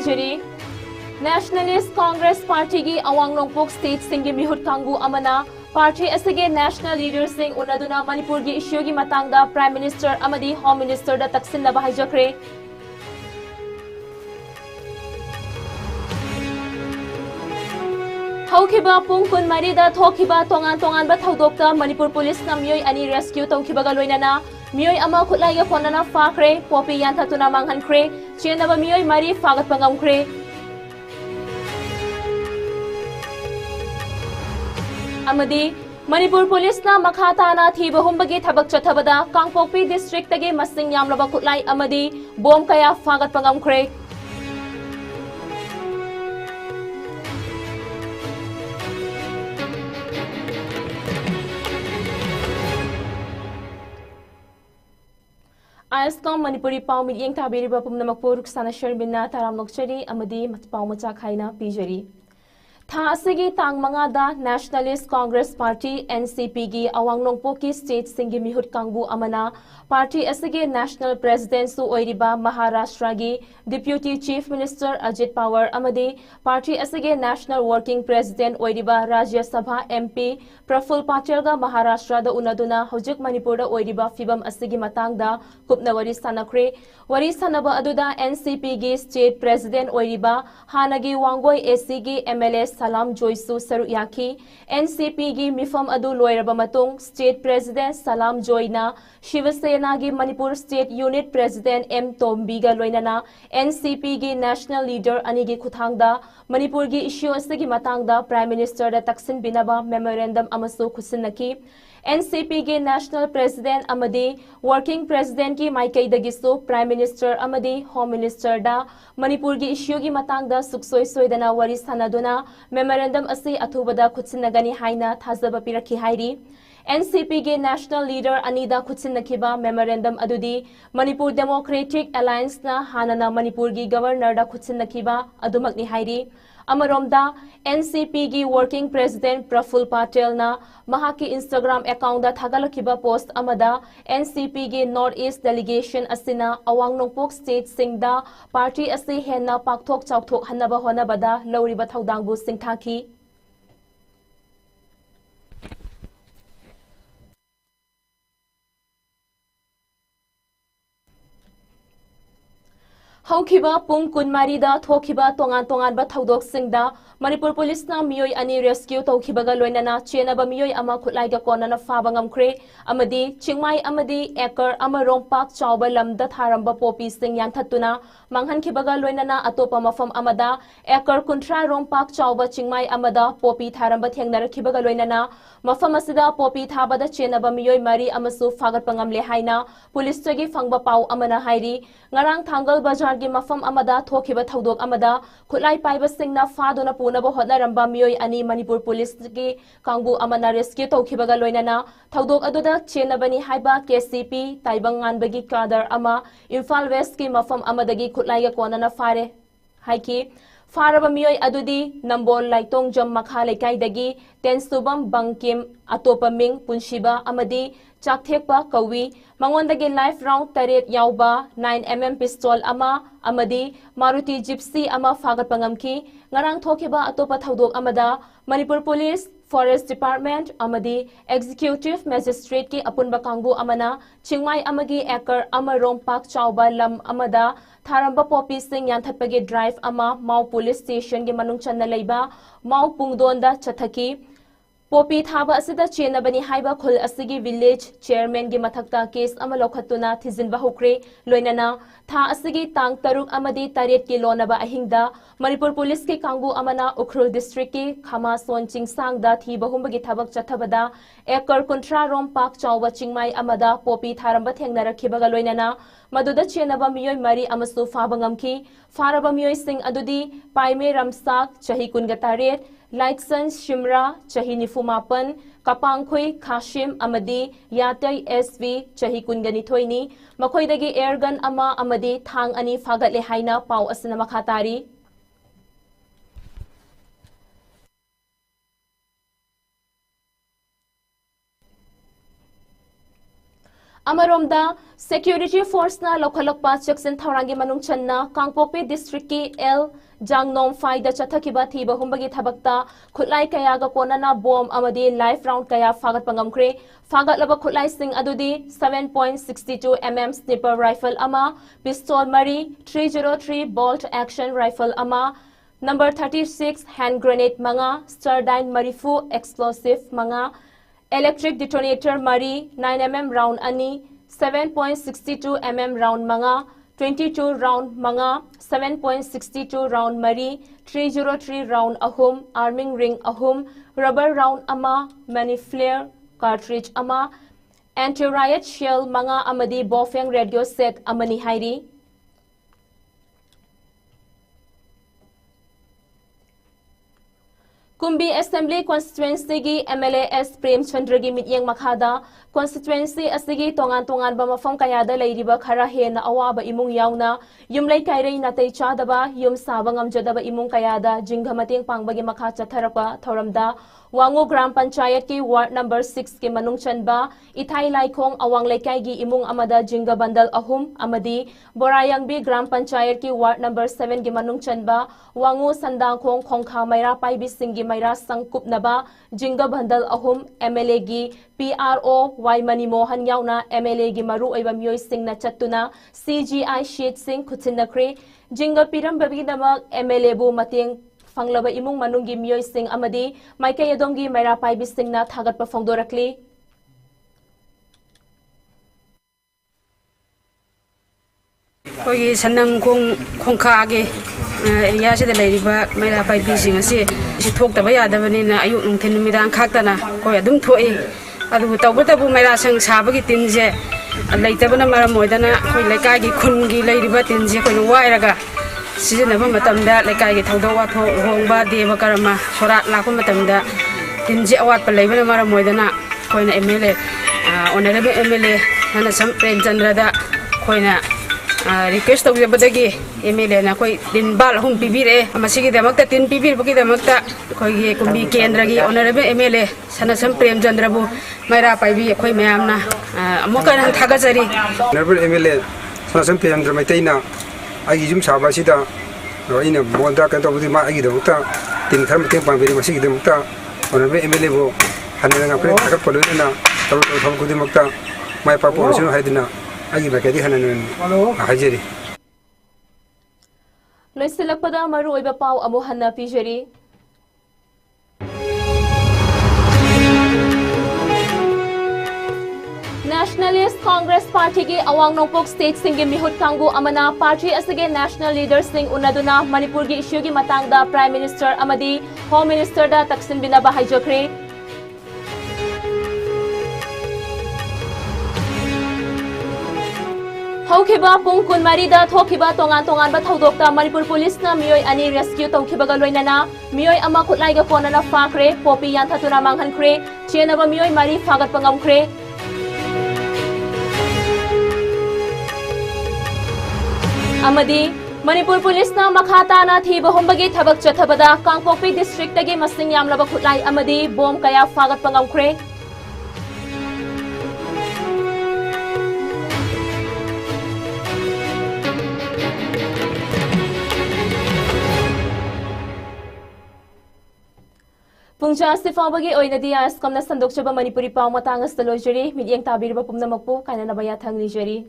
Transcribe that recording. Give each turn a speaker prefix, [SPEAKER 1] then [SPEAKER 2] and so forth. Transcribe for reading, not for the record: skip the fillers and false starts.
[SPEAKER 1] पीजरी nationalist Congress party की Awang Nongpok state Singh मिहुत कांगू अमना पार्टी असगे नेशनल लीडर सिंह उन्नदुना मणिपुर की इश्यू की मतंगदा प्राइम मिनिस्टर अमदी होम मिनिस्टर दा तक्सिनबा हाइजखरे हौखिबा पुंग कुन मरीदा थोखिबा तोंगान तोंगान थौदोक्ता मणिपुर पुलिस ना मियोय अनि रेस्क्यू तौखिबगा लोइनना मियोय अमा खुलाइगा फोनना फाखरे पोपी यान्थातुना मांगहनख्रे चेनबा मियोय मरी फागतपा ngamkhre अमदी मणिपुर पुलिस ना मखाताना थीब हुंबगी थबक चथबदा कांगपोकपी डिस्ट्रिक्ट तगे मसिंग यामलबा खुलाई अमदी बोम कया फागतपा ngamkhre ISCOM मणिपुरी पाव मियेंग ताबेरिबा पुमनमकपो रुक्साना शर्मिना ताराम नोक्चरी अमदी पाव मचा खाइना पीजरी था असगी तांग मंगादा नेशनलिस्ट कांग्रेस पार्टी NCP की अवांग नोंगपो की स्टेट सिंगी मिहुत कांगबू अमना पार्टी असगे नेशनल प्रेसिडेंट सु ओइरिबा महाराष्ट्र की deputy chief minister Ajit Pawar अमदी पार्टी असगे नेशनल वर्किंग प्रेसिडेंट ओइरिबा राज्य सभा MP प्रफुल्ल पाटिल गा महाराष्ट्र दा उनदुना हुजुक मणिपुर दा ओइरिबा फिबम असगी मतंगदा कुपना वरी सनखरे वरी सनबा अदुदा NCP की स्टेट प्रेसिडेंट ओइरिबा हानगी वांगोय AC की MLA सलाम जोइसु सरु याखी NCP की मिफम अदु लोयरबा मतुंग स्टेट प्रेसिडेंट सलाम जोइना शिवसेना की Manipur state unit president M तोम्बीगा लोइनना NCP की नेशनल लीडर अनि की खुथांगदा मणिपुर की इश्यू असगी मतंगदा प्राइम मिनिस्टर दा तक्सिन बिनाबा मेमोरेंडम अमसु खुसिनकी NCP के नेशनल प्रेसिडेंट अमदी वर्किंग प्रेसिडेंट की माइकईदगिसु प्राइम मिनिस्टर अमदी होम मिनिस्टर दा मणिपुर की इश्यू की मतंगदा सुक्सोय सोयदना वरी सनदुना मेमोरेंडम असि अथुबदा खुसिनगनी हाइना थाजबा पिरखी हाइरी NCP के नेशनल लीडर अनिदा खुसिनखिबा मेमोरेंडम अदुदी मणिपुर डेमोक्रेटिक अलायंस ना हानना मणिपुर की गवर्नर दा खुसिनखिबा अदुमकनी हाइरी अमरोमदा NCP की वर्किंग प्रेसिडेंट प्रफुल्ल पाटिल ना महाकी इंस्टाग्राम अकाउंट दा थागलखिबा पोस्ट अमदा NCP की नॉर्थ ईस्ट डेलीगेशन असिना अवांग नोंगपोक स्टेट सिंगदा पार्टी असि हेन्ना पाकथोक चाउथोक हन्नबा होनबदा लौरिबा थौदांगबु सिंगथाखी हौखिबा पुंग कुनमारीदा थोखिबा तोंगान तोंगानबा थौदोकसिंगदा मणिपुर पुलिस ना मियोय अनि रेस्क्यू तौखिबगा लोइनना चेनबा मियोय अमा खुलाइगा कोनना फाबा ngamkhre अमदी चिंगमाई अमदी एकर अमरोम पाक चावबा लमदा थारंबा पोपी सिंग यानथतुना मांगहनखिबगा लोइनना अतोपा मफम अमदा एकर कुंथ्रा रोम पाक चावबा चिंगमाई अमदा पोपी थारंबा थेंगनरखिबगा लोइनना मफम असिदा पोपी थाबदा चेनबा मियोय मरी अमसु फागतपा ngamle हाइना पुलिस तगी फंगबा पाव अमना हाइरी ngarang thangal bajar की मफम अमदा थोखिबा थौदोक अमदा खुलाई पाइबा सिंगना फादुना पुनबा होटनरंबा मियोय अनि मणिपुर पुलिस की कांगबू अमना रेस्क्यू तौखिबगा लोइनना थौदोक अदुदा चेनबनी हाइबा KCP ताइबंगानबगी कादर अमा इम्फाल वेस्ट की मफम अमदगी खुलाइगा कोनना फारे हाइकी फारबा मियोय अदुदी नंबोल लाइतोंग जम मखा लेकाइदगी तेंसुबम बंकिम अतोपमिंग पुनशिबा अमदी चाकथेकपा कवी मंगोंदगी लाइफ राउंड तरेट याउबा 9mm पिस्तौल अमा अमदी मारुति जिप्सी अमा फागतपा ngamki ngarang थोखिबा अतोपा थौदोक अमदा मणिपुर पुलिस फॉरेस्ट डिपार्टमेंट अमदी एग्जीक्यूटिव मैजिस्ट्रेट की अपुनबा कांगबू अमना चिंगमाई अमगी एकर अमरोम पाक चावबा लम अमदा थारंबा पोपी सिंग यानथतपगे ड्राइव अमा माउ पुलिस स्टेशन के मनुंग चन्ना लेबा माउ पुंगदोंदा चथकी पोपी थाबा असिदा चेनबनी हाइबा खुल असगी विलेज चेयरमैन की मथक्ता केस अमा लौखतुना थिजिनबा हुक्रे लोइनना था असगी तांग तरुक अमदी तरेट की लोनबा अहिंगदा मणिपुर पुलिस के कांगबू अमना उखरुल डिस्ट्रिक्ट के खमा सोन चिंगसांगदा थी बहुमबगी थबक चथबदा एकर कुंथ्रा रोम पाक चावबा चिंगमाई अमदा पोपी थारंबा थेंगनरखिबगा लोइनना मदुदा चेनबा मियोय मरी अमसु फाबा ngamki फारबा मियोय सिंग अदुदी पाइमे रमसाक चही कुनगा तरेट लाइक्सन शिमरा चही निफुमापन कपांगखुई खाशिम अमदी यातई SV चही कुनगनिथोइनी मखोइदगी एयरगन अमा अमदी थांग अनि फागतले हाइना पाव असना मखातारी Amaromda security force na lokhalokpa chaksin thaurangi manung channa Kangpokpi district ki L Jangnom faida chathakiba thiba humbagi thabakta khutlai kaya ga konana bomb amadi life round kaya fagat pangamkre fagat laba khutlai sing adudi 7.62 mm sniper rifle ama pistol mari 303 bolt action rifle ama number 36 hand grenade manga stardine marifu explosive manga electric detonator mari 9 mm round ani 7.62 mm round manga 22 round manga 7.62 round mari 303 round ahum arming ring ahum rubber round ama mani flare cartridge ama anti riot shell manga amadi bofeng radio set amani hairi Kumbi Assembly Constituency gi MLAS Prem Chandra gi mityeng makhada constituency asigi tongan ba mafam kayada leiriba khara hena awaba imung yauna yumlai kairei natei chadaba yum sabangam jadaba imung kayada jingha mating pangbagi makha chatharapa thoramda Wangu Gram Panchayat ki Ward number 6 ki manung chanba Ithai Laikhong awang laikai gi imung amada jingga bandal ahum amadi Borayangbi Gram Panchayat ki Ward number 7 ki manung chanba Wangu Sandangkhong Khongkha Maira Paibi Singgi Maira Sangkup naba jingga bandal ahum MLA gi PRO Y Mani Mohan yauna MLA gi maru oiba miyoi singna chattuna CGI sheet sing khutinakre jingga piram babi namak MLA bu mating Fanglaba imung manunggi miyoi sing amadi maikay adonggi mayra paibi sing na thagat pa fongdorakli
[SPEAKER 2] Kogi sanang khongkha ge area se de leiriba mayra paibi sing ase si thokta ba yadabani na ayuk nungthin numidang khaktana koi adum thoi adu tawbata bu mayra sang sabagi tinje leitabana maram moidana koi laikai gi khun gi leiriba tinje koi wairaga Seasonable Matamda, like I get Hodowa, Hongba, Deva Karama, Sorat, Lakumatamda, Tinji Awat Paleva Maramoidana, Coina MLA, Honorable MLA, and some friends and rather Coina request of the Badagi, MLA, and Akoi, Din Bal, whom Pibire, Amasiki the Makta, Tin Pibir, Buki the Makta, Koi Kumbi Kendragi, Honorable MLA, Sanasam Prem Jandrabu, Myra Paibi, Koi Mayamna, Mokan and Tagazari.
[SPEAKER 3] Honorable MLA, Sanasam Prem Dramatina. I use Sabasida or in a Monda and over the Magi the Muta, in Termatin Pambi, Masiki the Muta, or a very emilable, and then a plate of Polina, Mukta, my papa was no Hadina, I give a Kadihan and Hajeri.
[SPEAKER 1] Loiselapada Maru Iba Pau Amohana Pijeri. Nationalist Congress Party ki awang nongpok state singi mihut kangu amana party asige national leaders sing unaduna Manipur gi issue gi matangda Prime Minister amadi Home Minister da taksin binaba haijakre Haukiba pung kunmari da thokiba tongan ba thaudokta Manipur Police na miyoi ani rescue tawkiba ga loinana miyoi ama khutlai ga konana fakre popi yanthatuna manghankre chenaba miyoi mari fagat pangamkre Amadi Manipur Police na makhata na thiba humbagi thabak chathabada Kangpokpi district tagi masing yamlaba khutlai amadi bom kaya fagat pangamkre Pungja sifawagi oinadi ISCOM na sandokchaba Manipuri pau matangas talojari midyang tabirba pumnamakpo kaina nabaya thanglijari